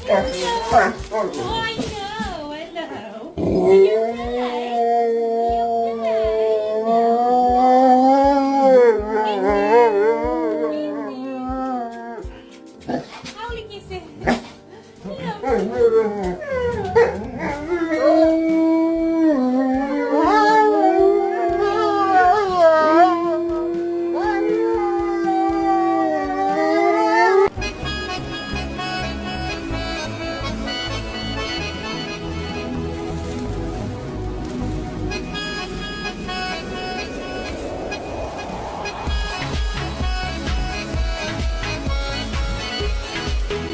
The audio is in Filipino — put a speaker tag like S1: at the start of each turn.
S1: Oh, I know. I know. You're right. Howling is it?